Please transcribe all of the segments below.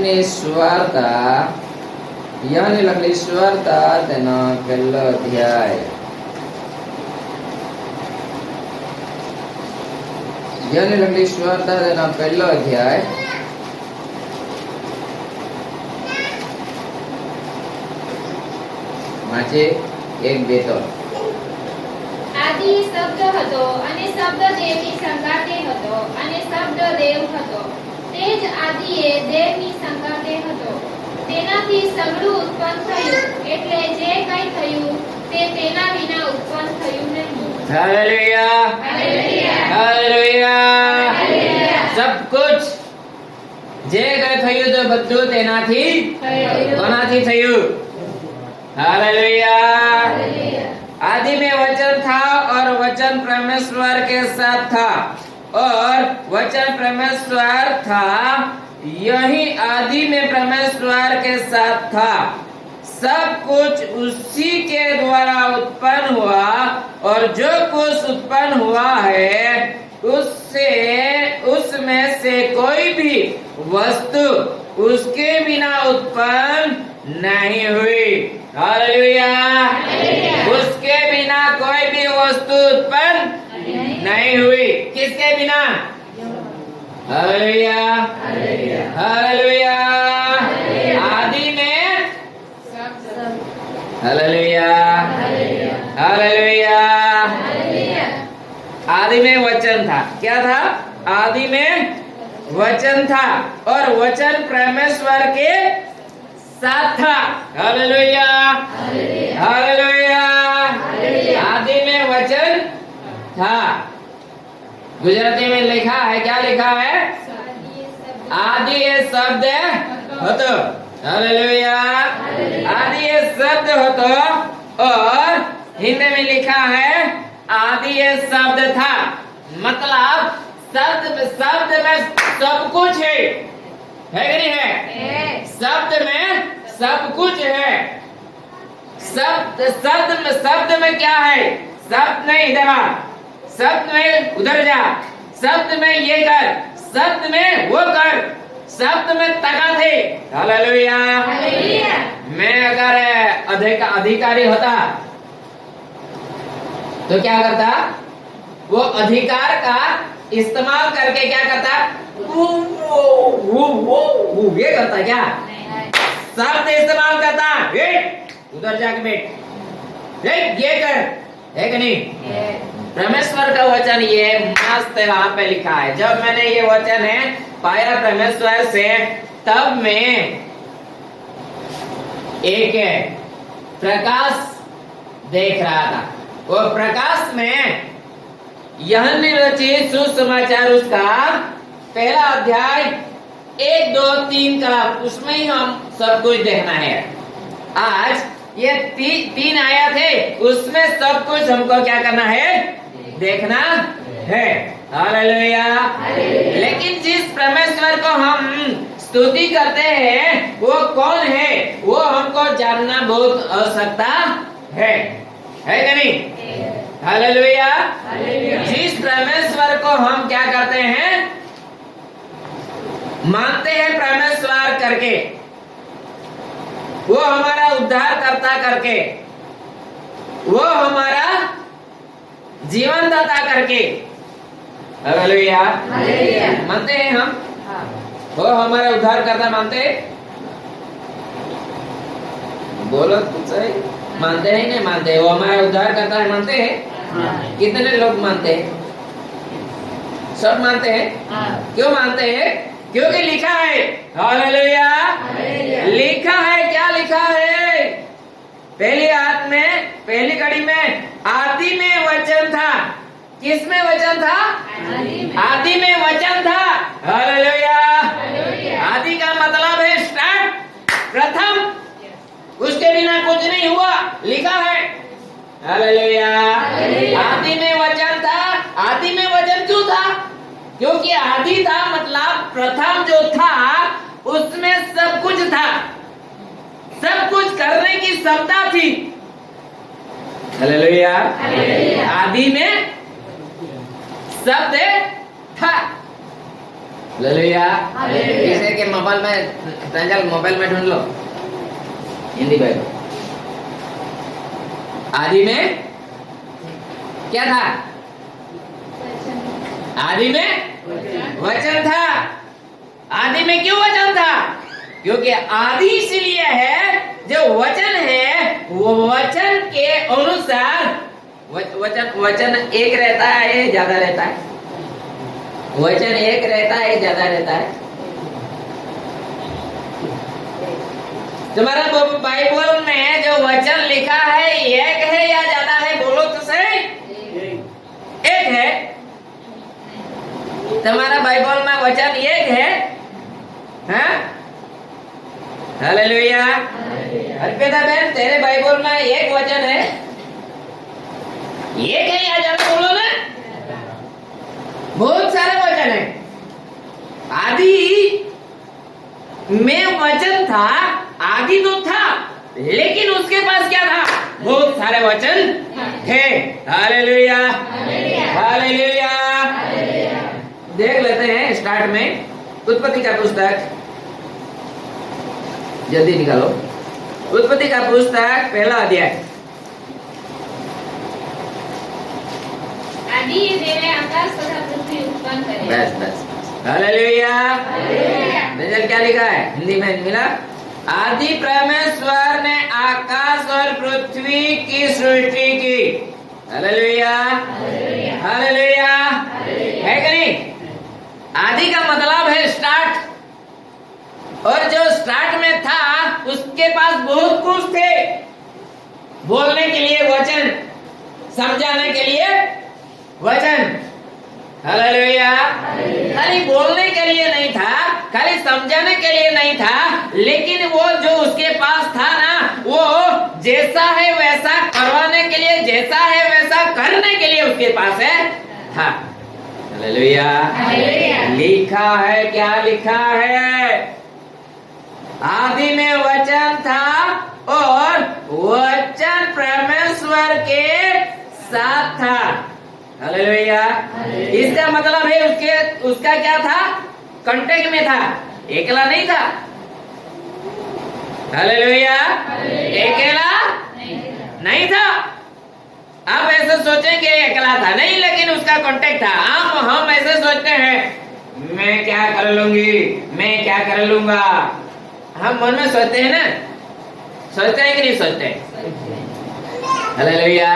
સ્વાર્થા યાની લખેલી સ્વાર્થા તેનો પહેલો અધ્યાય યાની લખેલી સ્વાર્થા તેનો પહેલો અધ્યાય માચે એક બે તો આદિ શબ્દ હતો અને શબ્દ દેવની સંગાતે હતો અને શબ્દ દેવ હતો. તે જ આદિએ દેવની સંગાતે હતો. તેનાથી સગળું ઉત્પન્ન થયું, એટલે જે કંઈ થયું તે તેના વિના ઉત્પન્ન થયું નહીં. हालेलुया हालेलुया सब कुछ જે કઈ થયું તો બધું તેનાથી કોનાથી થયું? हालेलुया. आदि में वचन था और वचन परमेश्वर के साथ था और वचन परमेश्वर था. यही आदि में परमेश्वर के साथ था. सब कुछ उसी के द्वारा उत्पन्न हुआ और जो कुछ उत्पन्न हुआ है उसमें से कोई भी वस्तु उसके बिना उत्पन्न नहीं हुई. हालेलुया. उसके बिना कोई भी वस्तु उत्पन्न नहीं हुई. किसके बिना? Hallelujah hallelujah. आदि में हालेलुया हालेलुया. आदि में वचन था. क्या था? आदि में वचन था और वचन परमेश्वर के साथ था. Hallelujah hallelujah. आदि में वचन था. गुजराती में लिखा है, क्या लिखा है? आदि ये शब्द હતો. हालेलुया. आदि ये शब्द હતો और हिंदी में लिखा है आदि ये शब्द था. मतलब शब्द में सब कुछ है कि नहीं है? शब्द में सब कुछ है. शब्द में क्या है? शब्द में इधर आ, शब्द में उधर जा, शब्द में ये कर, शब्द में वो कर, शब्द में तका थे. हालेलुया. मैं अगर अधिकारी होता तो क्या करता? वो अधिकार का इस्तेमाल करके क्या करता? वो ये करता क्या? शब्द इस्तेमाल करता. उधर जाके बैठ, ये कर, है कि नहीं? परमेश्वर का वचन ये मस्त वहां पे लिखा है. जब मैंने ये वचन है पाया परमेश्वर से, तब मैं एक प्रकाश देख रहा था. वो प्रकाश में यूहन्ना रचित सुसमाचार उसका पहला अध्याय 1, 2, 3 कला, उसमें ही हम सब कुछ देखना है. आज ये तीन आया थे, उसमें सब कुछ हमको क्या करना है? देखना है. हालेलुया. लेकिन जिस परमेश्वर को हम स्तुति करते हैं वो कौन है, वो हमको जानना बहुत आवश्यकता है कि नहीं? हालेलुया. जिस परमेश्वर को हम क्या करते हैं? मानते हैं परमेश्वर करके, वो हमारा उद्धार करता करके, वो हमारा जीवन दाता करके. हालेलुया. मानते हैं हम? वो हमारा उद्धार करता मानते हैं? बोलो तो सही. मानते हैं नहीं मानते? वो हमारा उद्धार करता है मानते हैं? कितने लोग मानते हैं? सब मानते हैं. क्यों मानते हैं? क्योंकि लिखा है. हालेलुया. लिखा है. क्या लिखा है? पहली कड़ी में आदि में वचन था. किसमें वचन था? आदि में वचन था. हालेलुया. आदि का मतलब है स्टार्ट, प्रथम. उसके बिना कुछ नहीं हुआ, लिखा है. हालेलुया. आदि में वचन था. आदि में वचन क्यों था? क्योंकि आदि था मतलब प्रथम जो था उसमें सब कुछ था, सब कुछ करने की क्षमता थी. हालेलुया. आदि में शब्द था. हालेलुया। हालेलुया। जैसे कि मोबाइल में प्रांजल मोबाइल में ढूंढ लो हिंदी बाइबल। आदि में क्या था? आदि में वचन था। आदि में क्यों वचन था? क्योंकि आदि इसलिए है जो वचन है वो वचन के अनुसार वचन एक रहता है ज्यादा रहता है? वचन एक रहता है ज्यादा रहता है? तुम्हारा बाइबल में जो वचन लिखा है एक है या ज्यादा है? बोलो तो सही। एक है। तुम्हारा बाइबल में वचन एक है? हाँ? हालेलुया। अर्पिता बहन तेरे बाइबल में एक वचन है? एक है या ज्यादा? बोलो ना। बहुत सारे वचन है। आदि में वचन था। आदि तो था लेकिन उसके पास क्या था? बहुत सारे वचन थे। हालेलुया। हालेलुया। देख लेते हैं स्टार्ट में उत्पत्ति का पुस्तक, जल्दी निकालो। उत्पत्ति का पुस्तक पहला अध्याय। आदि देवे आकाश तथा पृथ्वी उत्पन्न करे। बस बस। हालेलुया। नजर क्या लिखा है हिंदी में? मिला? आदि परमेश्वर ने आकाश और पृथ्वी की सृष्टि की। हालेलुया। हालेलुया। है कि नहीं? आदि का मतलब है स्टार्ट। और जो स्टार्ट में था उसके पास बहुत कुछ थे। बोलने के लिए वचन, समझाने के लिए वचन। हालेलुया। खाली बोलने के लिए नहीं था, खाली समझाने के लिए नहीं था, लेकिन वो जो उसके पास था ना, वो जैसा है वैसा करवाने के लिए, जैसा है वैसा करने के लिए उसके पास है था। हालेलुया। लिखा है, क्या लिखा है? आदि में वचन था और वचन परमेश्वर के साथ था। हालेलुया। इसका मतलब है उसका क्या था? कांटेक्ट में था, अकेला नहीं था। हालेलुया। अकेला नहीं था। आप ऐसे सोचेंगे अकेला था, नहीं, लेकिन उसका कांटेक्ट था। हम ऐसे सोचते हैं मैं क्या कर लूंगी, मैं क्या कर लूंगा। हम मन में सोचते हैं ना, सोचते हैं कि नहीं सोचते? हालेलुया।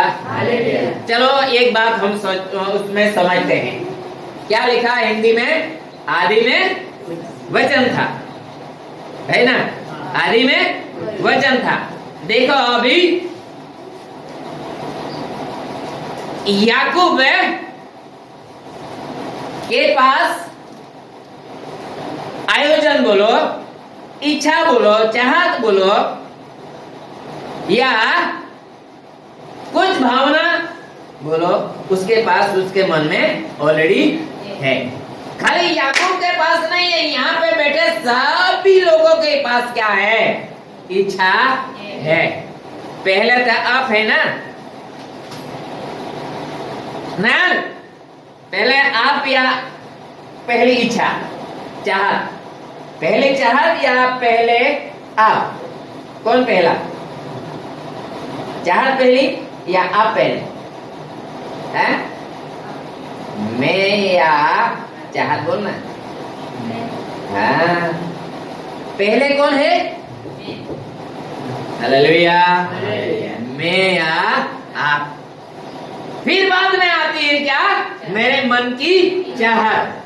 चलो एक बात हम उसमें समझते हैं। क्या लिखा है हिंदी में? आदि में वचन था, है ना? आदि में वचन था। देखो अभी याकूब के पास आयोजन बोलो, इच्छा बोलो, चाहत बोलो, या कुछ भावना बोलो, उसके पास उसके मन में ऑलरेडी है। खाली याकूब के पास नहीं है, यहाँ पे बैठे सभी लोगों के पास क्या है? इच्छा है। पहले तो आप है ना, पहले आप या पहली इच्छा, चाहत? पहले चाहत या पहले आप? कौन पहला? चाहत पहली या आप पहले? हैं? मैं या चाहत बोलना? हाँ, पहले कौन है? हालेलुया। मैं या आप। फिर बाद में आती है क्या? मेरे मन की चाहत।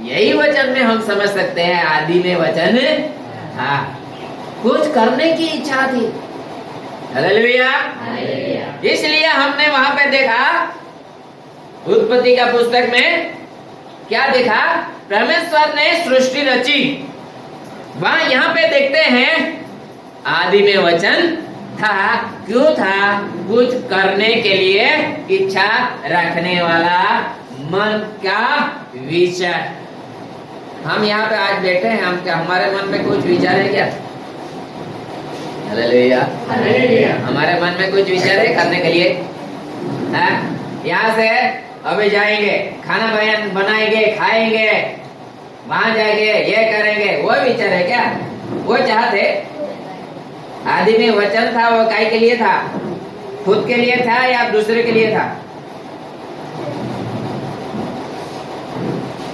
यही वचन में हम समझ सकते हैं आदि में वचन था, कुछ करने की इच्छा थी। हालेलुया। इसलिए हमने वहां पे देखा उत्पत्ति का पुस्तक में क्या देखा? परमेश्वर ने सृष्टि रची। वहां यहाँ पे देखते हैं आदि में वचन था। क्यों था? कुछ करने के लिए इच्छा रखने वाला मन का विचार। हम यहाँ पे आज बैठे हैं, हम क्या हमारे मन में कुछ विचार है क्या? हालेलुया। हमारे मन में कुछ विचार है करने के लिए? यहाँ से अभी जाएंगे, खाना बनाएंगे, खाएंगे, वहां जाएंगे, ये करेंगे, वो विचार है क्या? वो चाहते आदि में वचन था, वो काय के लिए था? खुद के लिए था या दूसरे के लिए था?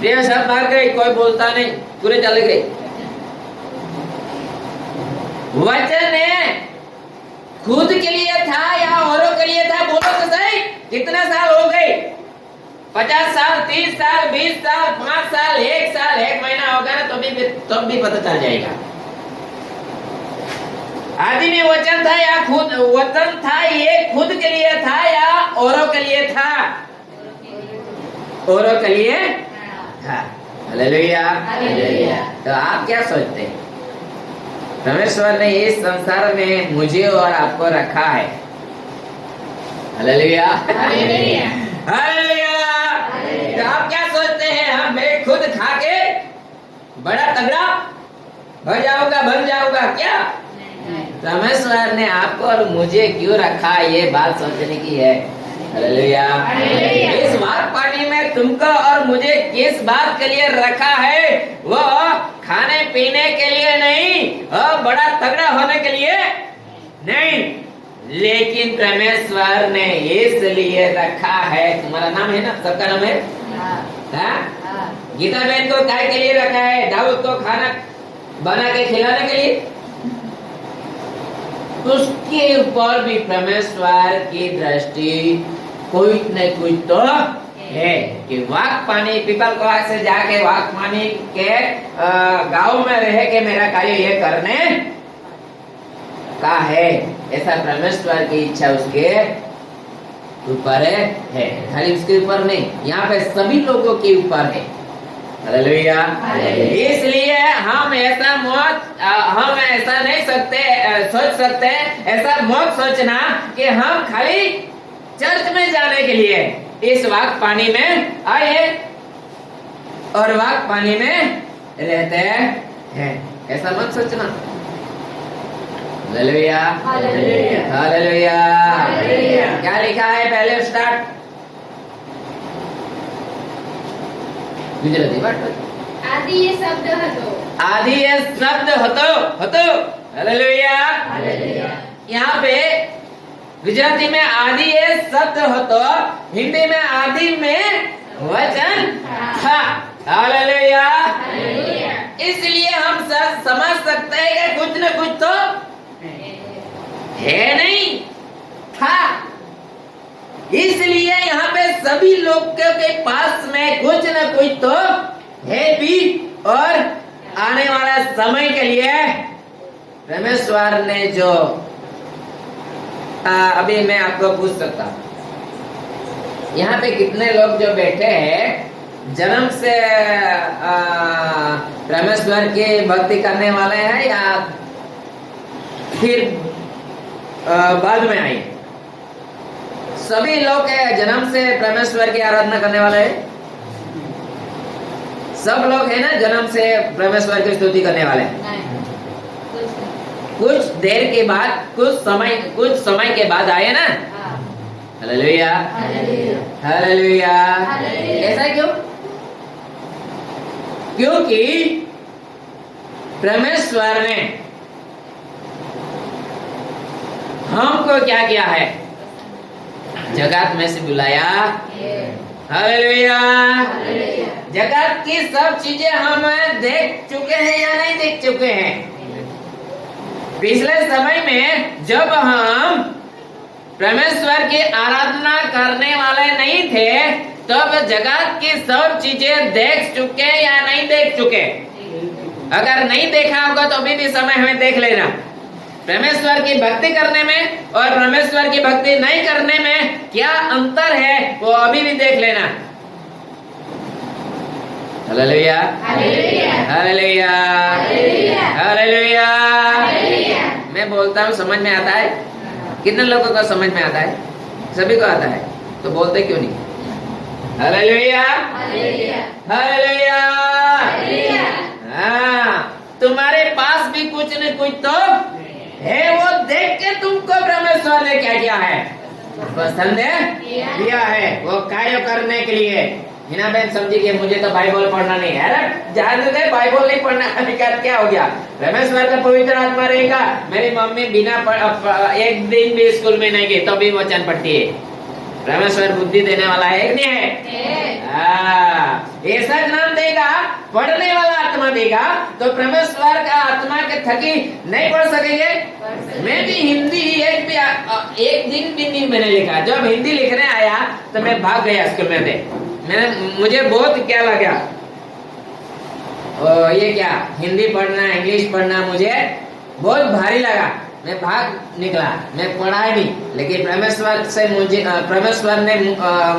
ये सब भाग गए, कोई बोलता नहीं, पूरे चले गए। वचन है खुद के लिए था या औरों के लिए था? बोलो तो सही। कितने साल हो गए? 50 साल, 30 साल, 20 साल, 5 साल, 1 साल, 1 महीना होगा ना, तब भी पता चल जाएगा। आदि में वचन था या खुद वचन था, ये खुद के लिए था या औरों के लिए था? औरों के लिए था। हालेलुया। तो आप क्या सोचते हैं? परमेश्वर ने इस संसार में मुझे और आपको रखा है। हालेलुया। हालेलुया। तो आप क्या सोचते हैं? हम मैं खुद खा के बड़ा तगड़ा हो जाऊंगा, बन जाऊंगा क्या? परमेश्वर ने आपको और मुझे क्यों रखा, ये बात सोचने की है। हालेलुया। इस वाक पानी में तुमको और मुझे किस बात के लिए रखा है? वो खाने पीने के लिए नहीं और बड़ा तगड़ा होने के लिए नहीं, लेकिन परमेश्वर ने इसलिए रखा है। तुम्हारा नाम है ना, सबका नाम है? हाँ? गीता बहन को काय के लिए रखा है? दाऊद को खाना बना के खिलाने के लिए। उसके ऊपर भी परमेश्वर की दृष्टि कोई न कोई तो है कि वाक पानी पीपल को से जाके वाक पानी के गांव में रह के मेरा कार्य ये करने का है, ऐसा परमेश्वर की इच्छा उसके ऊपर है। खाली उसके ऊपर नहीं, यहाँ पे सभी लोगों के ऊपर है। हालेलुया। इसलिए हम ऐसा नहीं सोच सकते ऐसा मत सोचना कि हम खाली चर्च में जाने के लिए इस वाक पानी में आए और वाक पानी में रहते हैं, ऐसा मत सोचना। हालेलुया। हालेलुया। क्या लिखा है? पहले स्टार्ट गुजराती बात। आदि ये शब्द હતો। आदि ये शब्द હતો। हालेलुया। यहाँ पे गुजराती में आदि ये शब्द હતો, हिंदी में आदि में वचन था। हालेलुया। इसलिए हम सब समझ सकते हैं कि कुछ न कुछ तो है, नहीं था। इसलिए यहाँ पे सभी लोगों के पास में कुछ न कुछ तो है भी, और आने वाला समय के लिए परमेश्वर ने जो अभी मैं आपको पूछ सकता हूँ, यहाँ पे कितने लोग जो बैठे हैं जन्म से परमेश्वर की भक्ति करने वाले हैं या फिर बाद में आए? सभी लोग जन्म से परमेश्वर की आराधना करने वाले हैं। सब लोग है ना जन्म से परमेश्वर की स्तुति करने वाले हैं। कुछ देर के बाद, कुछ समय के बाद आए ना। हालेलुया। हालेलुया। ऐसा क्यों? क्योंकि परमेश्वर ने हमको क्या किया है? जगत में से बुलाया। हालेलुया। जगत की सब चीजें हम देख चुके हैं या नहीं देख चुके हैं? पिछले समय में जब हम परमेश्वर की आराधना करने वाले नहीं थे, तब जगत की सब चीजें देख चुके या नहीं देख चुके? अगर नहीं देखा होगा तो अभी भी समय हमें देख लेना। परमेश्वर की भक्ति करने में और परमेश्वर की भक्ति नहीं करने में क्या अंतर है, वो अभी भी देख लेना। हालेलुया। हालेलुया। हालेलुया। मैं बोलता हूँ, समझ में आता है? कितने लोगों को समझ में आता है? सभी को आता है, तो बोलते क्यों नहीं? हालेलुया। हालेलुया। हाँ, तुम्हारे पास भी कुछ न कुछ तो है, वो देख के तुमको परमेश्वर ने क्या किया है? पसंद किया है, वो कार्य करने के लिए हिना बहन समझी कि मुझे तो बाइबल पढ़ना नहीं है। अरे जहाँ तो गए बाइबल नहीं पढ़ना, क्या हो गया? परमेश्वर का पवित्र आत्मा रहेगा। मेरी मम्मी बिना एक दिन भी स्कूल में नहीं गई तो भी वचन पढ़ती है। परमेश्वर बुद्धि देने वाला है कि नहीं है? ऐसा ज्ञान देगा, पढ़ने वाला आत्मा देगा, तो परमेश्वर का आत्मा के थकी नहीं पढ़ सकेंगे। मैं भी हिंदी एक दिन भी नहीं मैंने लिखा। जब हिंदी लिखने आया तो मैं भाग गया स्कूल में। मुझे बहुत क्या लगा, ये क्या हिंदी पढ़ना, इंग्लिश पढ़ना मुझे बहुत भारी लगा। मैं भाग निकला, मैं पढ़ा ही नहीं। लेकिन परमेश्वर ने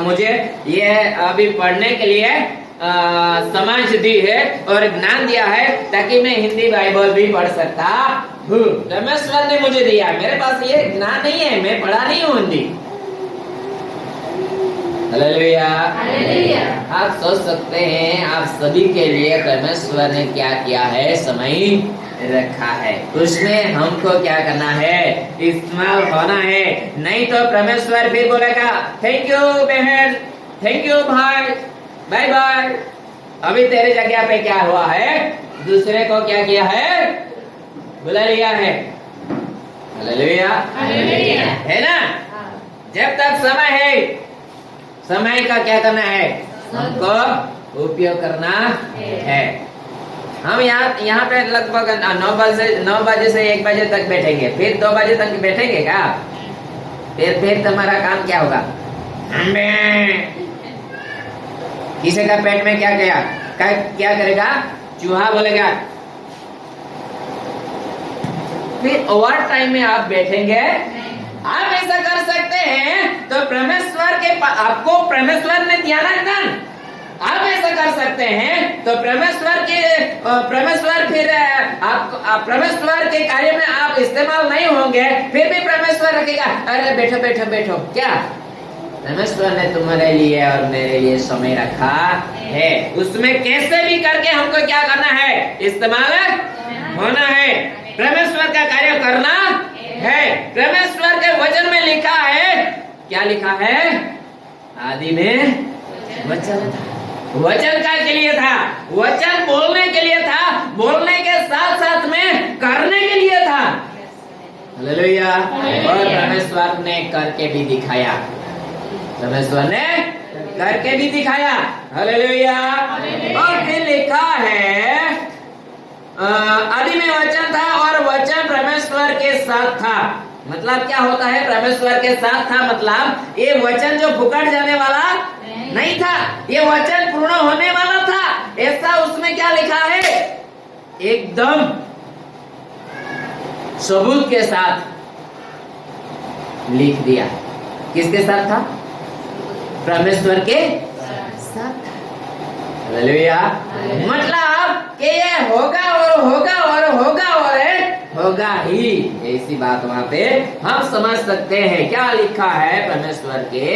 मुझे ये अभी पढ़ने के लिए समझ दी है और ज्ञान दिया है, ताकि मैं हिंदी बाइबल भी पढ़ सकता हूँ। परमेश्वर ने मुझे दिया, मेरे पास ये ज्ञान नहीं है, मैं पढ़ा नहीं हूँ हिंदी। हालेलुया। आप सोच सकते हैं आप सभी के लिए परमेश्वर ने क्या किया है, समय रखा है। उसमें हमको क्या करना है, इस्तेमाल होना है। नहीं तो परमेश्वर फिर बोलेगा थैंक यू बहन, थैंक यू भाई, बाय बाय। अभी तेरे जगह पे क्या हुआ है, दूसरे को क्या किया है, बुला लिया है। हालेलुया, है ना? जब तक समय है, समय का क्या करना है, हमको उपयोग करना है। हम यहाँ पे लगभग 9 बजे से 1 बजे तक बैठेंगे, फिर 2 बजे तक बैठेंगे क्या? फिर तुम्हारा काम क्या होगा? किसी का पेट में क्या गया, क्या करेगा? चूहा बोलेगा। फिर ओवर टाइम में आप बैठेंगे। आप ऐसा कर सकते हैं तो परमेश्वर के आपको परमेश्वर ने दिया ना ज्ञान, आप ऐसा कर सकते हैं तो परमेश्वर फिर आप परमेश्वर के कार्य में आप इस्तेमाल नहीं होंगे, फिर भी परमेश्वर रखेगा। अरे बैठो बैठो बैठो, क्या परमेश्वर ने तुम्हारे लिए और मेरे लिए समय रखा है। उसमें कैसे भी करके हमको क्या करना है, इस्तेमाल होना है, परमेश्वर का कार्य करना है। परमेश्वर के वचन में लिखा है, क्या लिखा है? आदि में वचन था, वचन का के लिए था, वचन बोलने के लिए था, बोलने के साथ साथ में करने के लिए था। हालेलुया। और परमेश्वर ने करके भी दिखाया, परमेश्वर ने करके भी दिखाया। हालेलुया। और फिर लिखा है आदि में वचन था और वचन परमेश्वर के साथ था। मतलब क्या होता है, परमेश्वर के साथ था, मतलब ये वचन जो फुकट जाने वाला नहीं था, ये वचन पूर्ण होने वाला था। ऐसा उसमें क्या लिखा है, एकदम सबूत के साथ लिख दिया। किसके साथ था? परमेश्वर के साथ। हालेलुया। मतलब कि ये होगा और होगा और होगा और होगा ही, ऐसी बात वहां पे हम समझ सकते हैं। क्या लिखा है, परमेश्वर के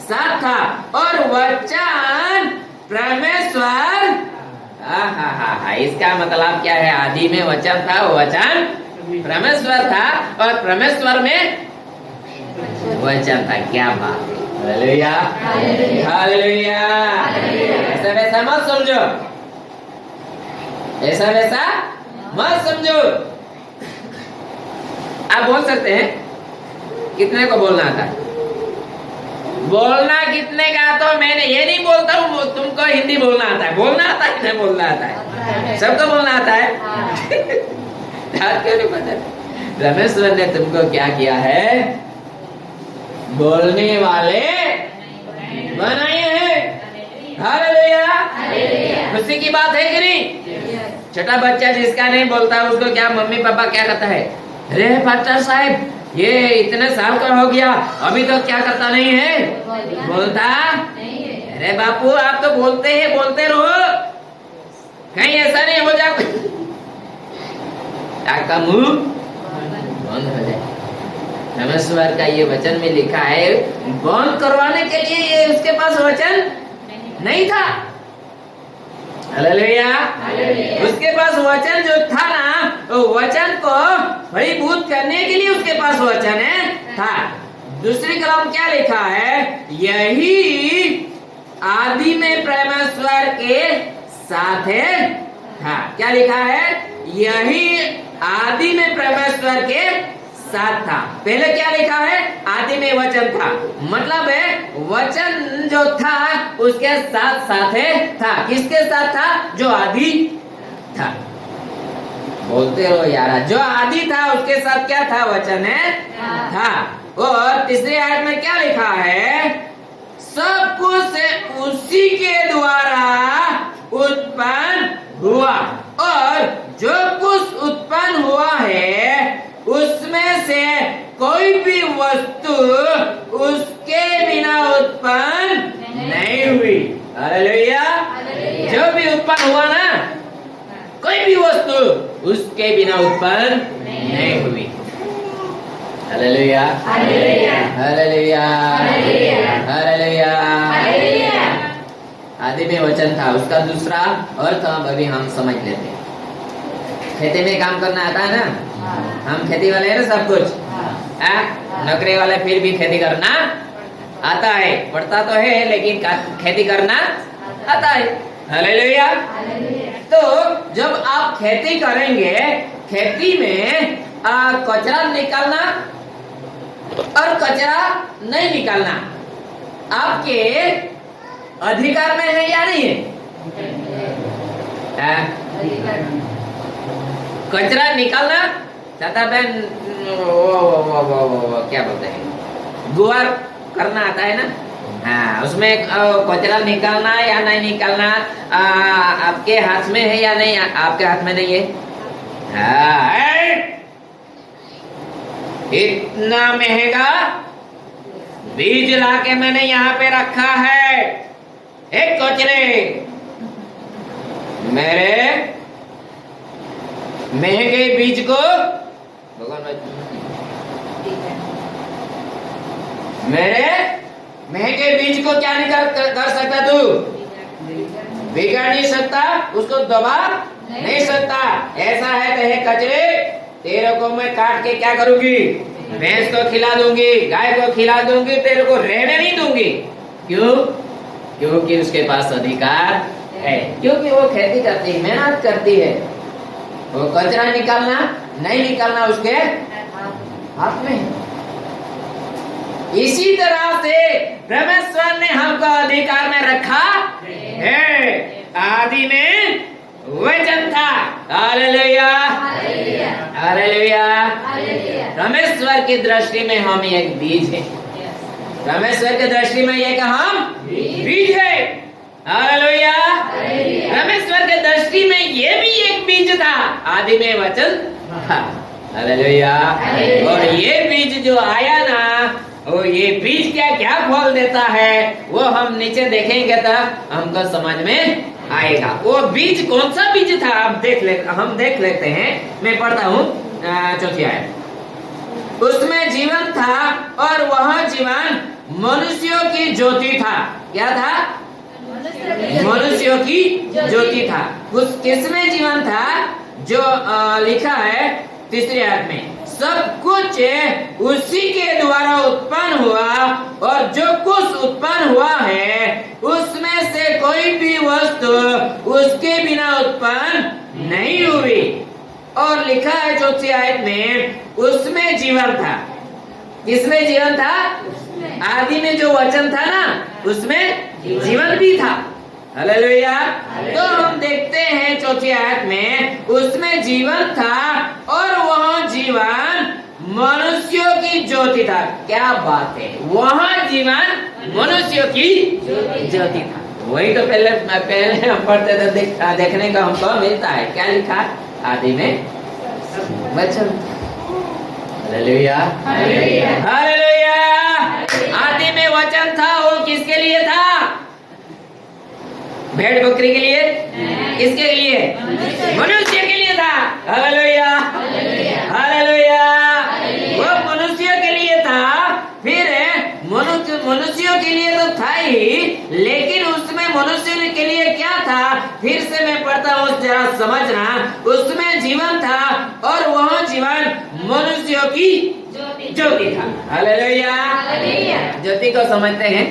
साथ था और वचन परमेश्वर। इसका मतलब क्या है, आदि में वचन था, वचन परमेश्वर था और परमेश्वर में वचन था। क्या बात है, हालेलुया हालेलुया। ऐसा वैसा मत समझो, ऐसा वैसा मत समझो। आप बोल सकते हैं, कितने को बोलना आता है? बोलना कितने का, तो मैंने ये नहीं बोलता हूँ तुमको हिंदी बोलना आता है। बोलना आता है, नहीं बोलना आता है, सबको बोलना आता है। क्यों नहीं पता? परमेश्वर ने तुमको क्या किया है, बोलने वाले बनाए हैं। हालेलुया। खुशी की बात है कि नहीं? छोटा बच्चा जिसका नहीं बोलता उसको क्या मम्मी पापा क्या कहता है, अरे पास्टर साहब ये इतने साल का हो गया अभी तो क्या करता नहीं है, बोलता अरे बापू आप तो बोलते हैं, बोलते रहो, कहीं ऐसा नहीं हो जाए आपका मुंह बंद हो जाए। परमेश्वर का ये वचन में लिखा है, बंद करवाने के लिए ये उसके पास वचन नहीं था। हालेलुया। उसके पास वचन जो था ना, तो वचन को फलीभूत करने के लिए उसके पास वचन है था। दूसरी कलम क्या लिखा है, यही आदि में परमेश्वर के साथ था। क्या लिखा है? यही आदि में परमेश्वर के साथ था। पहले क्या लिखा है? आदि में वचन था, मतलब है वचन जो था उसके साथ साथ था। किसके साथ था? जो आदि था। बोलते हो यार, जो आदि था उसके साथ क्या था? वचन था। और तीसरे आयत में क्या लिखा है? सब कुछ उसी के द्वारा उत्पन्न हुआ, और जो कुछ उत्पन्न हुआ है उसमें से कोई भी वस्तु उसके बिना उत्पन्न नहीं हुई। हालेलुया। जो भी उत्पन्न हुआ ना, कोई भी वस्तु उसके बिना उत्पन्न नहीं हुई। Hallelujah, hallelujah, hallelujah. आदि में वचन था, उसका दूसरा अर्थ अब अभी हम समझ लेते हैं। खेती में काम करना आता है ना? हम खेती वाले हैं ना, सब कुछ नौकरी वाले, फिर भी खेती करना आता है। पढ़ता तो है लेकिन खेती करना आता है। हालेलुया। तो जब आप खेती करेंगे, खेती में कचरा निकालना और कचरा नहीं निकालना आपके अधिकार में है या नहीं है? कचरा निकालना चाहता बहन, क्या बोलते हैं, गुवार करना आता है ना? हाँ, उसमें कचरा निकालना या नहीं निकालना आपके हाथ में है या नहीं? आपके हाथ में नहीं है। हाँ, इतना महंगा बीज लाके मैंने यहाँ पे रखा है, एक कचरे मेरे महंगे बीज को मेरे महंगे बीज को क्या नहीं कर सकता? तू बिगाड़ नहीं सकता, उसको दबा नहीं सकता। ऐसा है तो है कचरे, तेरे को मैं काट के क्या करूंगी? भैंस को खिला दूंगी, गाय को खिला दूंगी, तेरे को रहने नहीं दूंगी। क्यों? क्योंकि उसके पास अधिकार है, क्योंकि वो खेती करती है, मेहनत करती है। वो कचरा निकालना नहीं निकालना उसके हाथ में। इसी तरह से परमेश्वर ने हमको अधिकार में रखा है। आदि में वचन था। Hallelujah, hallelujah. परमेश्वर की दृष्टि में हम एक बीज है। परमेश्वर की दृष्टि में एक हम बीज है। हालेलुया। परमेश्वर के दृष्टि में ये भी एक बीज था, आदि में वचन था। हालेलुया। और ये बीज जो आया ना, वो ये बीज क्या क्या फल देता है वो हम नीचे देखेंगे तो हमको समझ में आएगा। वो बीज कौन सा बीज था हम देख लेते हैं। मैं पढ़ता हूँ चौथी आयत। उसमें जीवन था और वह जीवन मनुष्यों की ज्योति था। क्या था? मनुष्यों की ज्योति था। उस किसमें जीवन था? जो लिखा है तीसरी आयत में, सब कुछ उसी के द्वारा उत्पन्न हुआ, और जो कुछ उत्पन्न हुआ है उसमें से कोई भी वस्तु उसके बिना उत्पन्न नहीं हुई। और लिखा है चौथी आयत में, उसमें जीवन था। किसमें जीवन था? आदि में जो वचन था ना, उसमें जीवन भी था। हालेलुया। तो हम देखते हैं चौथी आयत में, उसमें जीवन था और वह जीवन मनुष्यों की ज्योति था। क्या बात है! वह जीवन मनुष्यों की ज्योति था। वही तो पहले हम पढ़ते थे, देखने को हमको मिलता है। क्या लिखा? आदि में वचन। Hallelujah, hallelujah. आदि में वचन था। वो किसके लिए था? भेड़ बकरी के लिए? किसके लिए? मनुष्य के लिए था। Hallelujah, hallelujah. वो मनुष्य के लिए था। फिर मनुष्यों के लिए तो था ही, लेकिन उसमें मनुष्य के लिए क्या था? फिर से मैं पढ़ता हूँ, जरा समझना। उसमें जीवन था और वह जीवन मनुष्यों की ज्योति था। हालेलुया। ज्योति को समझते हैं?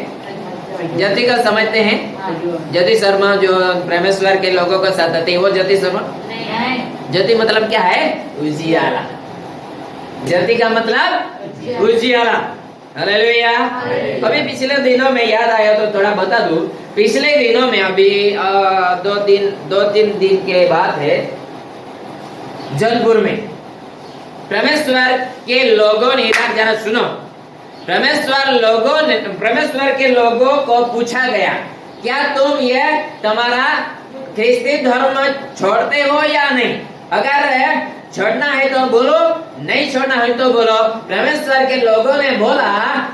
ज्योति का समझते हैं? ज्योति शर्मा जो प्रेमेश्वर के लोगों को साथ आते हैं, वो ज्योति शर्मा? ज्योति मतलब क्या है? उजियाला। ज्योति का मतलब उजियाला। हालेलुया। अभी पिछले दिनों में याद आया तो थोड़ा बता दूं। पिछले दिनों में अभी 2-3 दिन के बाद है, जौनपुर में परमेश्वर के लोगों ने, जरा सुनो, परमेश्वर के लोगों को पूछा गया, क्या तुम ये तुम्हारा ख्रिस्ती धर्म छोड़ते हो या नहीं? अगर छोड़ना है तो बोलो, नहीं छोड़ना है तो बोलो। परमेश्वर के लोगों ने बोला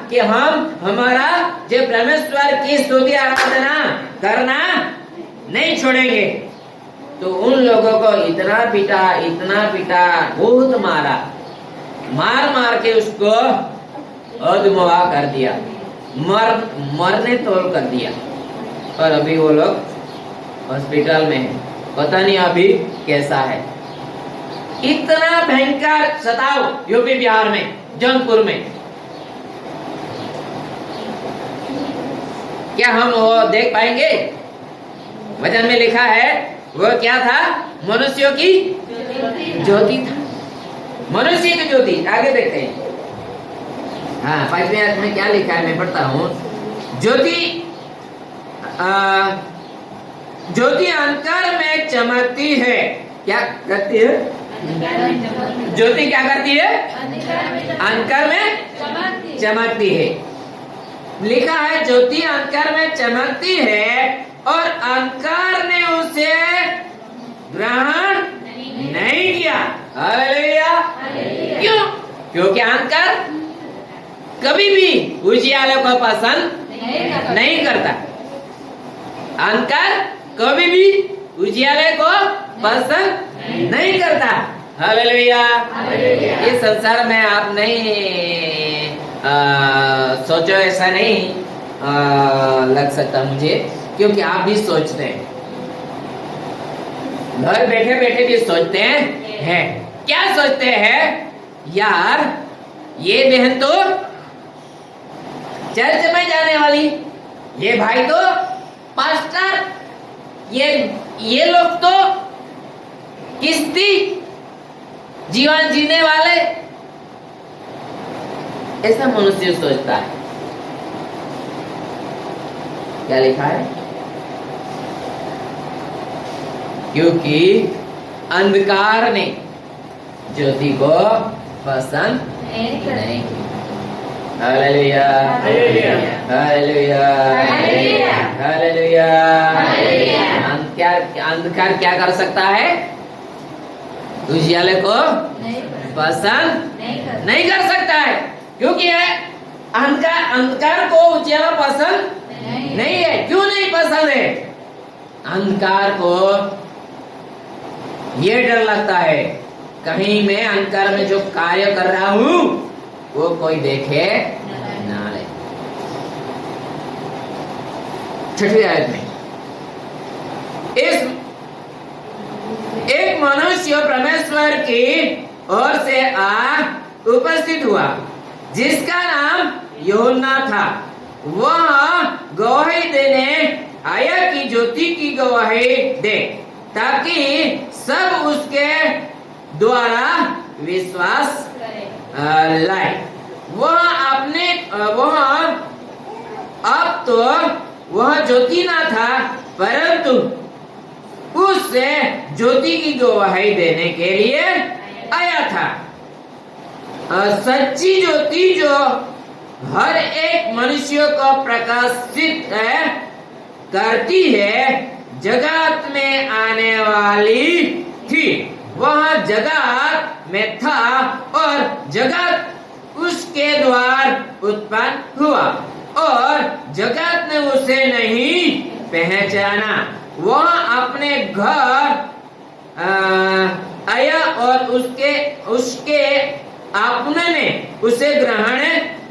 कि हम हमारा जो परमेश्वर की स्तुति आराधना करना नहीं छोड़ेंगे। तो उन लोगों को इतना पीटा, बहुत मारा, मार के उसको अधमरा कर दिया, मरने तोड़ कर दिया। और अभी वो लोग हॉस्पिटल में है, पता नहीं अभी कैसा है। इतना भयंकर सताव यूपी बिहार में, जौनपुर में। क्या हम वो देख पाएंगे? वचन में लिखा है, वो क्या था? मनुष्यों की ज्योति था, मनुष्य की ज्योति। आगे देखते हैं। हाँ, 5वें अध्याय में क्या लिखा है मैं पढ़ता हूँ। ज्योति अंधकार में चमकती है। क्या करती है? ज्योति क्या करती है? अंधकार में चमकती है। लिखा है ज्योति अंधकार में चमकती है और अंधकार ने उसे ग्रहण नहीं किया। हालेलुया। क्यों? क्योंकि अंधकार कभी भी उजियाले को पसंद नहीं करता। अंधकार कभी भी उजियाले को पसंद नहीं करता। हालेलुया। इस संसार में आप नहीं सोचो, ऐसा नहीं लग सकता मुझे, क्योंकि आप भी सोचते हैं, घर बैठे भी सोचते हैं। क्या सोचते हैं? यार ये बहन तो चर्च में जाने वाली, ये भाई तो पास्टर, ये लोग तो किस्ती जीवन जीने वाले। ऐसा मनुष्य सोचता है। क्या लिखा है? क्योंकि अंधकार ने ज्योति को पसंद नहीं किया। Hallelujah, hallelujah, hallelujah. अंधकार क्या कर सकता है? उजियाले को पसंद नहीं कर सकता है, क्योंकि अंधकार को उजियाला पसंद नहीं है। क्यों नहीं पसंद है? अंधकार को ये डर लगता है, कहीं मैं अंधकार में जो कार्य कर रहा हूँ वो कोई देखे ना ले। 6वीं आयत में एक मनुष्य परमेश्वर की ओर से उपस्थित हुआ, जिसका नाम यूहन्ना था। वह गवाही देने आया कि ज्योति की गवाही दे, ताकि सब उसके द्वारा विश्वास लाए। अब तो वह ज्योति ना था, परंतु उससे ज्योति की गवाही देने के लिए आया था। सच्ची ज्योति जो हर एक मनुष्य को प्रकाशित करती है, जगत में आने वाली थी। वह जगत में था और जगत उसके द्वार उत्पन्न हुआ और जगत ने उसे नहीं पहचाना। वह अपने घर आया और उसके अपने ने उसे ग्रहण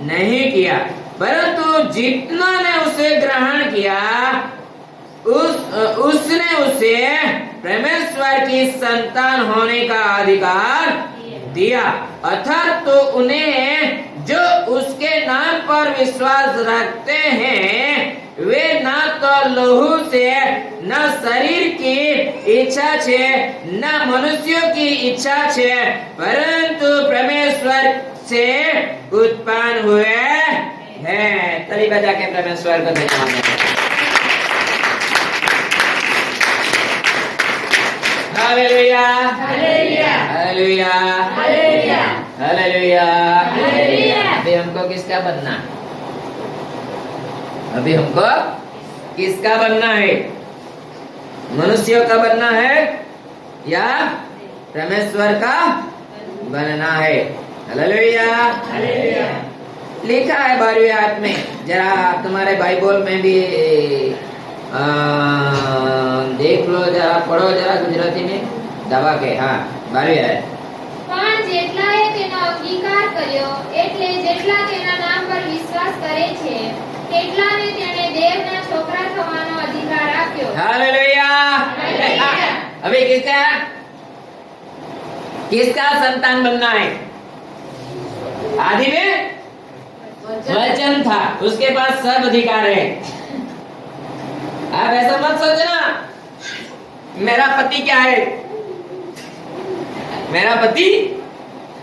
नहीं किया, परंतु जितना ने उसे ग्रहण किया उसने उसे परमेश्वर की संतान होने का अधिकार दिया, अर्थात तो उन्हें जो उसके नाम पर विश्वास रखते हैं, वे न तो लहू से न शरीर की इच्छा छे न मनुष्यों की इच्छा छे परंतु परमेश्वर से उत्पन्न हुए हैं। तली बजा के परमेश्वर को धन्यवाद दें। Hallelujah hallelujah hallelujah hallelujah hallelujah. Hallelujah. अभी हमको किसका बनना है? अभी हमको किसका बनना है? मनुष्यों का बनना है या परमेश्वर का बनना है? Hallelujah hallelujah. लिखा है 12वीं आयत में, जरा तुम्हारे बाइबल में भी देख लो, जरा पढ़ो जरा गुजराती में दबा के। हाँ 12वीं आयत। પણ જેટલાએ તેનો અંગીકાર કર્યો એટલે જેટલા તેના નામ પર વિશ્વાસ કરે છે તેટલાને તેણે દેવના છોકરા થવાનો અધિકાર આપ્યો। हालेलुया। हालेलुया। अभी किसका संतान बनना है? आदि में वचन था, उसके पास सब अधिकार है। आप ऐसा मत सोचना मेरा पति क्या है, मेरा पति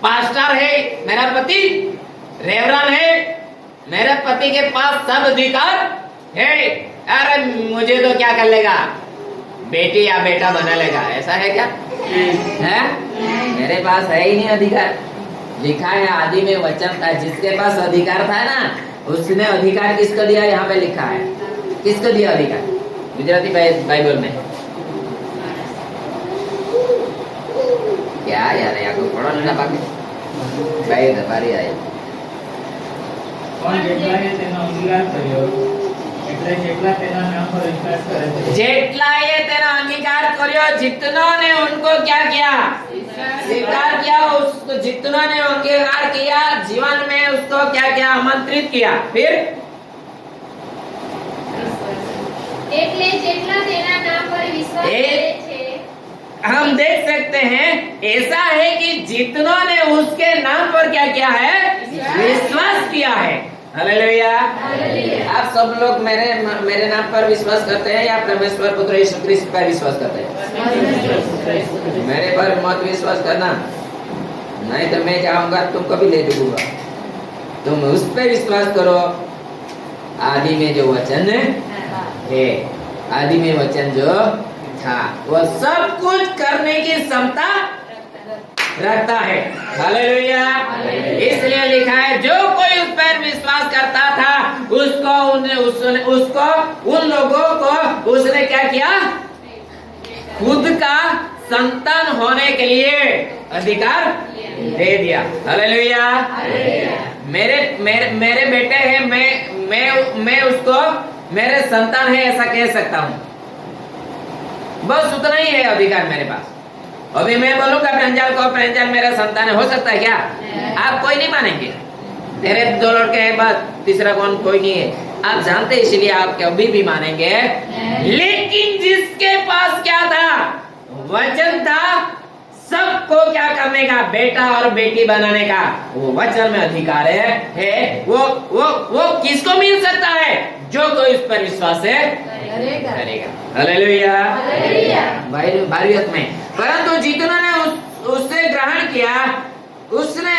पास्टर है, मेरा पति रेवरन है, मेरे पति के पास सब अधिकार है, अरे मुझे तो क्या कर लेगा, बेटी या बेटा बना लेगा। ऐसा है क्या? है? मेरे पास है ही नहीं अधिकार। लिखा है आदि में वचन था, जिसके पास अधिकार था ना उसने अधिकार किसको दिया? यहाँ पे लिखा है किसको दिया अधिकार गुजराती बाइबल में। क्या यार यहाँ को पढ़ो ना बाकी भाई दबारी आए। પણ જેટલાએ તેનો અંગીકાર કર્યો એટલે જેટલા તેના નામ પર વિશ્વાસ કરે છે जेटलाए तेरा अंगीकार करियो, जितनों ने उनको क्या किया? स्वीकार किया। उसको जितनों ने अंगीकार किया जीवन में उसको क्या किया? आमंत्रित किया। फिर એટલે જેટલા તેના નામ પર વિશ્વાસ એ- કરે છે हम देख सकते हैं ऐसा है कि जितनों ने उसके नाम पर क्या किया है? विश्वास किया है। हालेलुया। हालेलुया। आप सब लोग मेरे नाम पर विश्वास करते हैं या परमेश्वर पुत्र यीशु क्रिस्त पर विश्वास करते हैं? मेरे पर मत विश्वास करना, नहीं तो मैं जाऊंगा तुमको भी ले दूंगा। तुम उस पर विश्वास करो। आदि में जो वचन है, आदि में वचन जो था वो सब कुछ करने की क्षमता रखता है। हालेलुया। इसलिए लिखा है जो कोई उस पर विश्वास करता था उसको उन लोगों को उसने क्या किया? खुद का संतान होने के लिए अधिकार दे दिया। हालेलुया। मेरे बेटे हैं, मैं उसको मेरे संतान है ऐसा कह सकता हूँ। बस उतना ही है अधिकार मेरे पास। अभी मैं बोलूंगा प्रंजल को, प्रंजल मेरा संतान है, हो सकता है क्या? आप कोई नहीं मानेंगे। तेरे 2 लड़के हैं बस, तीसरा कौन? कोई नहीं है। आप जानते इसलिए आप कभी भी मानेंगे। लेकिन जिसके पास क्या था? वचन था, सबको क्या करने का? बेटा और बेटी बनाने का वो वचन में अधिकार है। वो किसको मिल सकता है? जो कोई उस पर विश्वास है करेगा। हालेलुया। हालेलुया। 12वीं में परंतु जितनों ने उससे ग्रहण किया उसने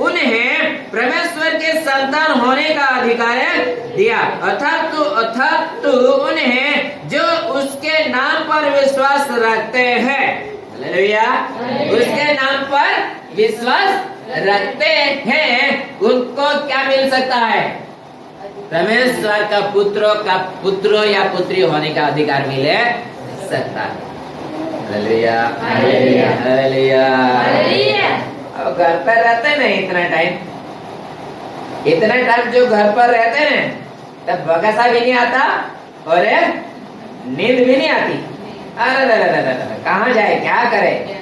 उन्हें परमेश्वर के संतान होने का अधिकार दिया, अर्थात उन्हें जो उसके नाम पर विश्वास रखते हैं। हालेलुया। उसके नाम पर विश्वास रखते हैं उनको क्या मिल सकता है? परमेश्वर का पुत्र या पुत्री होने का अधिकार मिले सकता है। हालेलुया। हालेलुया। हालेलुया। हालेलुया। अब घर पर रहते हैं इतना टाइम जो घर पर रहते हैं तब बगसा भी नहीं आता और नींद भी नहीं आती। अरे कहाँ जाए, क्या करे?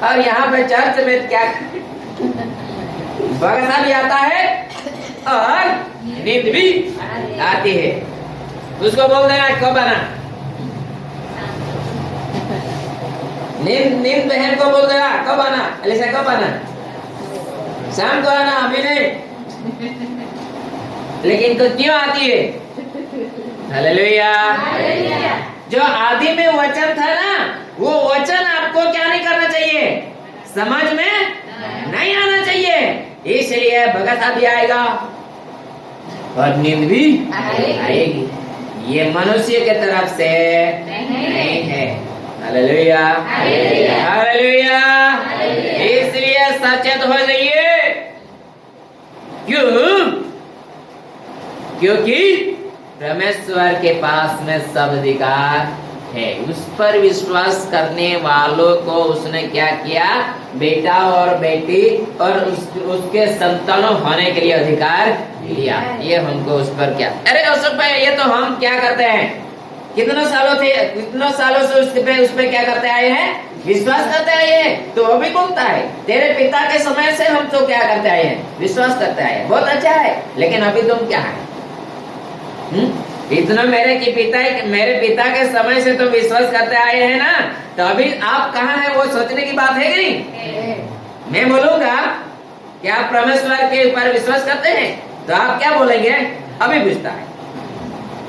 और यहाँ पे चर्च में क्या बगसा भी आता है और नींद भी आती है। उसको बोल देना कब आना, नींद बहन को बोल देना कब आना, अलीसा कब आना, शाम को आना, अभी नहीं। लेकिन तो क्यों आती है? हालेलुया। हालेलुया। जो आदि में वचन था ना, वो वचन आपको क्या नहीं करना चाहिए, समझ में नहीं आना चाहिए। इसलिए भगत भी आएगा और नींद भी आएगी। ये मनुष्य के तरफ से नहीं है। Hallelujah, hallelujah. हालेलुया। हालेलुया। इसलिए सचेत हो जाइए। क्यों? क्योंकि परमेश्वर के पास में सब अधिकार है। उस पर विश्वास करने वालों को उसने क्या किया, बेटा और बेटी और उसके संतानों होने के लिए अधिकार दिया। ये हमको उस पर क्या, अरे अशोक भाई ये तो हम क्या करते हैं, कितनों सालों से उस पे क्या करते आए हैं, विश्वास करते आए हैं। तो अभी घूमता है, तेरे पिता के समय से हम तो क्या करते आए हैं, विश्वास करते आए हैं। बहुत अच्छा है, लेकिन अभी तुम क्या है, इतना मेरे पिता के समय से तो विश्वास करते आए हैं ना, तो अभी आप कहाँ हैं, वो सोचने की बात है कि नहीं। मैं बोलूंगा कि आप परमेश्वर के ऊपर विश्वास करते हैं, तो आप क्या बोलेंगे, अभी पूछता है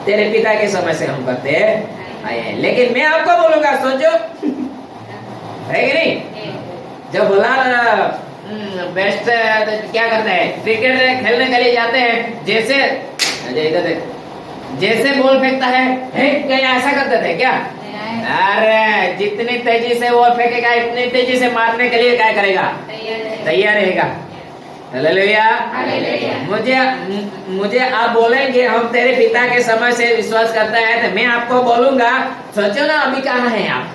तेरे पिता के समय से हम करते आए हैं। लेकिन मैं आपको बोलूंगा, सोचो है कि नहीं, जब बोला बेस्ट क्या करते हैं, क्रिकेट खेलने के लिए जाते हैं, जैसे बॉल फेंकता है, क्या ऐसा करते थे क्या, अरे जितनी तेजी से बॉल फेंकेगा इतनी तेजी से मारने के लिए क्या करेगा, तैयार रहेगा। हालेलुया। मुझे आप बोलेंगे हम तेरे पिता के समय से विश्वास करता है, तो मैं आपको बोलूंगा सोचो ना अभी कहाँ हैं आप,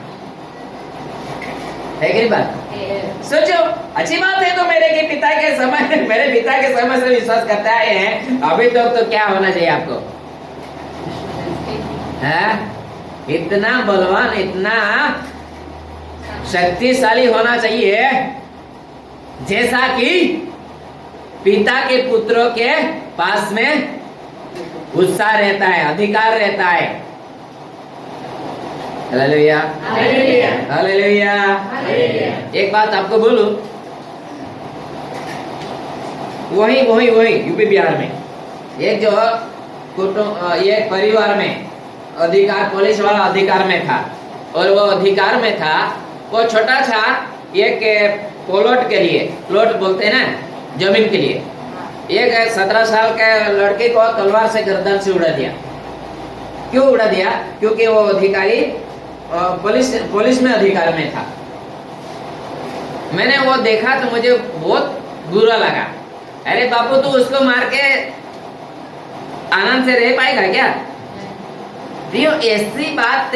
है कि बात, सोचो। अच्छी बात है, तो मेरे पिता के समय से विश्वास करते आए हैं, अभी तो क्या होना चाहिए आपको, है इतना बलवान, इतना शक्तिशाली होना चाहिए, जैसा कि पिता के पुत्रों के पास में उत्साह रहता है, अधिकार रहता है। Hallelujah, hallelujah. एक बात आपको बोलूं, वही यूपी बिहार में एक जो एक परिवार में अधिकार, पुलिस वाला अधिकार में था, और वो अधिकार में था, वो छोटा सा एक प्लॉट के लिए, प्लॉट बोलते हैं ना, जमीन के लिए, एक 17 साल के लड़के को तलवार से गर्दन से उड़ा दिया। क्यों उड़ा दिया? क्योंकि वो अधिकारी पुलिस में अधिकार में था। मैंने वो देखा तो मुझे बहुत बुरा लगा। अरे बापू, तू उसको मार के आनंद से रह पाएगा क्या? प्रियो, ऐसी बात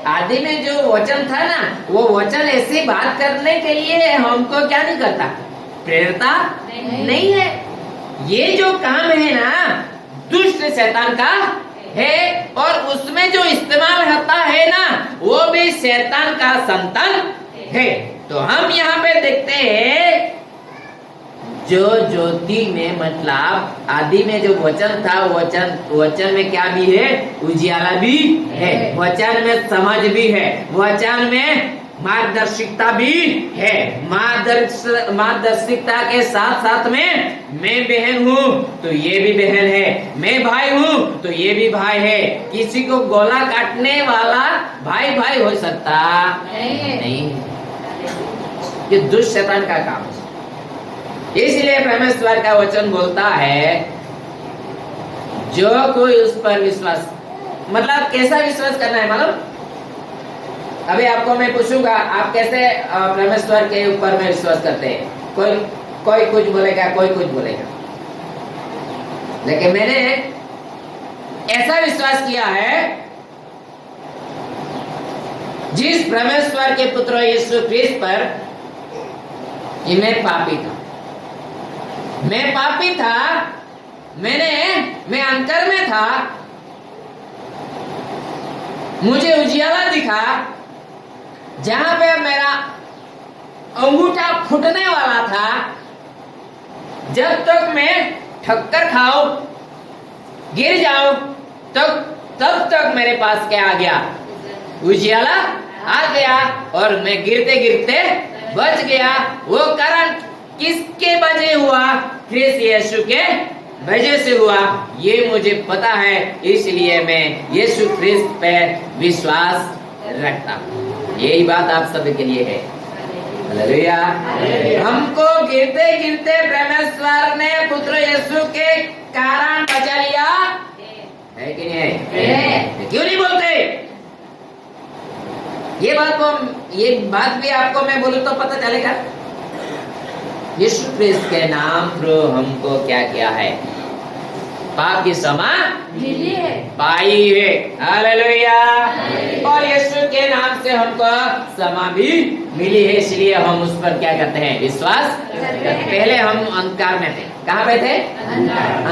आदि में जो वचन था ना, वो वचन ऐसी बात करने के लिए हमको क्या नहीं करता, प्रेरता नहीं है। ये जो काम है ना, दुष्ट शैतान का है, और उसमें जो इस्तेमाल होता है ना, वो भी शैतान का संतान है। तो हम यहाँ पे देखते हैं, जो ज्योति में, मतलब आदि में जो वचन था, वचन में क्या भी है, उजियाला भी है, वचन में समझ भी है, वचन में मार्गदर्शिकता भी है। मार्गदर्शिकता के साथ साथ में मैं बहन हूँ तो ये भी बहन है, मैं भाई हूँ तो ये भी भाई है। किसी को गोला काटने वाला भाई हो सकता नहीं। ये दुष्ट शैतान का काम है। इसलिए परमेश्वर का वचन बोलता है, जो कोई उस पर विश्वास, मतलब कैसा विश्वास करना है मालूम? अभी आपको मैं पूछूंगा, आप कैसे परमेश्वर के ऊपर में विश्वास करते हैं? कोई कुछ बोलेगा, कोई कुछ बोलेगा, लेकिन मैंने ऐसा विश्वास किया है, जिस परमेश्वर के पुत्र यीशु ख्रीस्त पर, कि मैं पापी था, मैं अंतर में था, मुझे उजियाला दिखा, जहां पे मेरा अंगूठा फूटने वाला था, जब तक मैं ठक्कर खाऊं, गिर जाऊं, तब तक मेरे पास क्या आ गया, उजियाला आ गया, और मैं गिरते गिरते बच गया। वो कारण किसके वजह हुआ? ख्रीस्त यीशु के वजह से हुआ, ये मुझे पता है, इसलिए मैं यीशु ख्रिस्त पे विश्वास रखता हूँ। यही बात आप सभी के लिए है। हालेलुया। हमको गिरते गिरते परमेश्वर ने पुत्र यीशु के कारण बचा लिया है कि नहीं है? क्यों नहीं बोलते? ये बात भी आपको मैं बोलूं तो पता चलेगा। यीशु ख्रिस्त के नाम थ्रू हमको क्या किया है? पाप की क्षमा मिली है, पाई है। हालेलुया। और यीशु के नाम से हमको क्षमा भी मिली है, इसलिए हम उस पर क्या करते हैं? विश्वास करते हैं। पहले हम अंधकार में थे। कहाँ पे थे?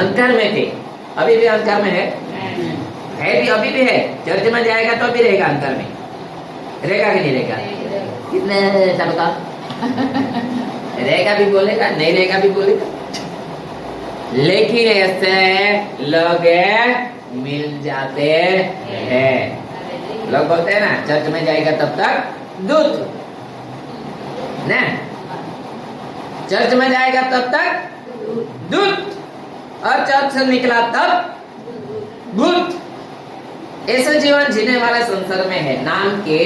अंधकार में थे। अभी भी अंधकार में है भी, अभी भी है। चर्च में जाएगा तो अभी रहेगा अंधकार में। रहेगा कि नहीं रहेगा? कितने सबका रहेगा भी बोलेगा, नहीं रहेगा भी बोलेगा। लेकिन ऐसे लोग मिल जाते हैं। लोग बोलते हैं ना, चर्च में जाएगा तब तक दूत, ना चर्च में जाएगा तब तक दूत, और चर्च से निकला तब भूत। ऐसा जीवन जीने वाला संसार में है नाम के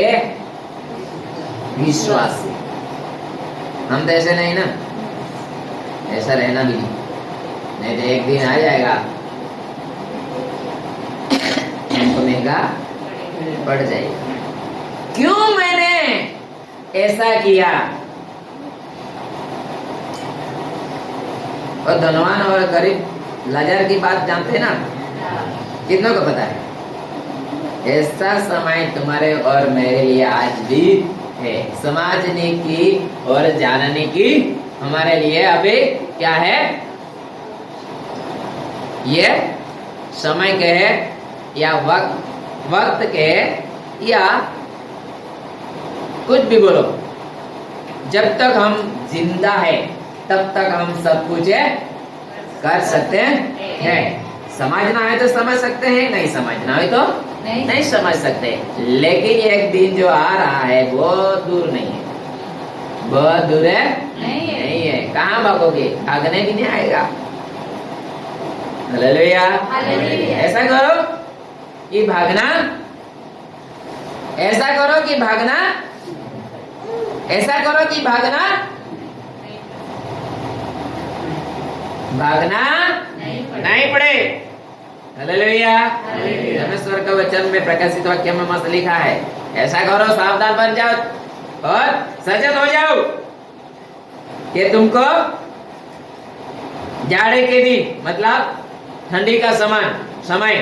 विश्वास। हम तो ऐसे नहीं ना, ऐसा रहना भी नहीं तो एक दिन आ जाएगा हमको महंगा पड़ जाएगा। क्यों मैंने ऐसा किया? और धनवान और गरीब लाचार की बात जानते हैं ना? कितनों को पता है? ऐसा समय तुम्हारे और मेरे लिए आज भी है। समझने की और जानने की हमारे लिए अभी क्या है? ये समय के है या वक्त के या कुछ भी बोलो, जब तक हम जिंदा है तब तक हम सब कुछ कर सकते हैं। समझना है तो समझ सकते हैं, नहीं समझना है तो नहीं समझ सकते। लेकिन एक दिन जो आ रहा है बहुत दूर नहीं है, बहुत दूर है नहीं है। कहाँ भागोगे? भागने भी नहीं आएगा। हालेलुया। ऐसा करो कि भागना, ऐसा करो कि भागना, ऐसा करो कि भागना नहीं पड़े। हालेलुया। परमेश्वर का वचन में प्रकाशित वाक्य में मस्त लिखा है, ऐसा करो, सावधान बन जाओ और सचेत हो जाओ कि तुमको जाड़े के दिन मतलब ठंडी का समय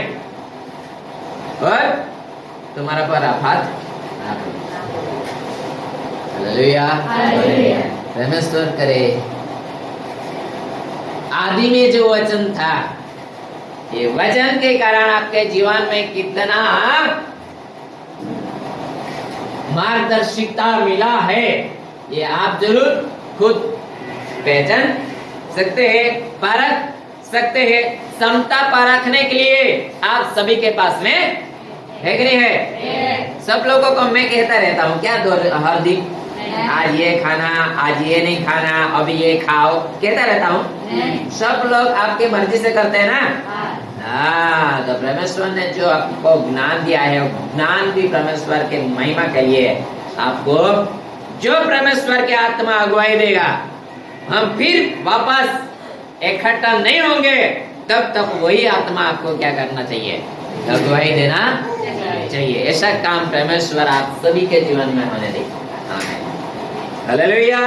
और तुम्हारा पर आफत। हालेलुया। परमेश्वर करे आदि में जो वचन था, ये वचन के कारण आपके जीवन में कितना मार्गदर्शिता मिला है, ये आप जरूर खुद पहचान सकते हैं, परख सकते हैं। क्षमता परखने के लिए आप सभी के पास में है कि नहीं है? सब लोगों को मैं कहता रहता हूँ क्या हर दिन, आज ये खाना, आज ये नहीं खाना, अभी ये खाओ, कहता रहता हूँ। सब लोग आपके मर्जी से करते हैं ना? हाँ, तो परमेश्वर ने जो आपको ज्ञान दिया है, ज्ञान भी परमेश्वर के महिमा के लिए आपको जो परमेश्वर के आत्मा अगुवाई देगा, हम फिर वापस इकट्ठा नहीं होंगे तब तक वही आत्मा आपको क्या करना चाहिए? अगुवाई देना चाहिए। ऐसा काम परमेश्वर आप सभी के जीवन में होने देगा। हालेलुया।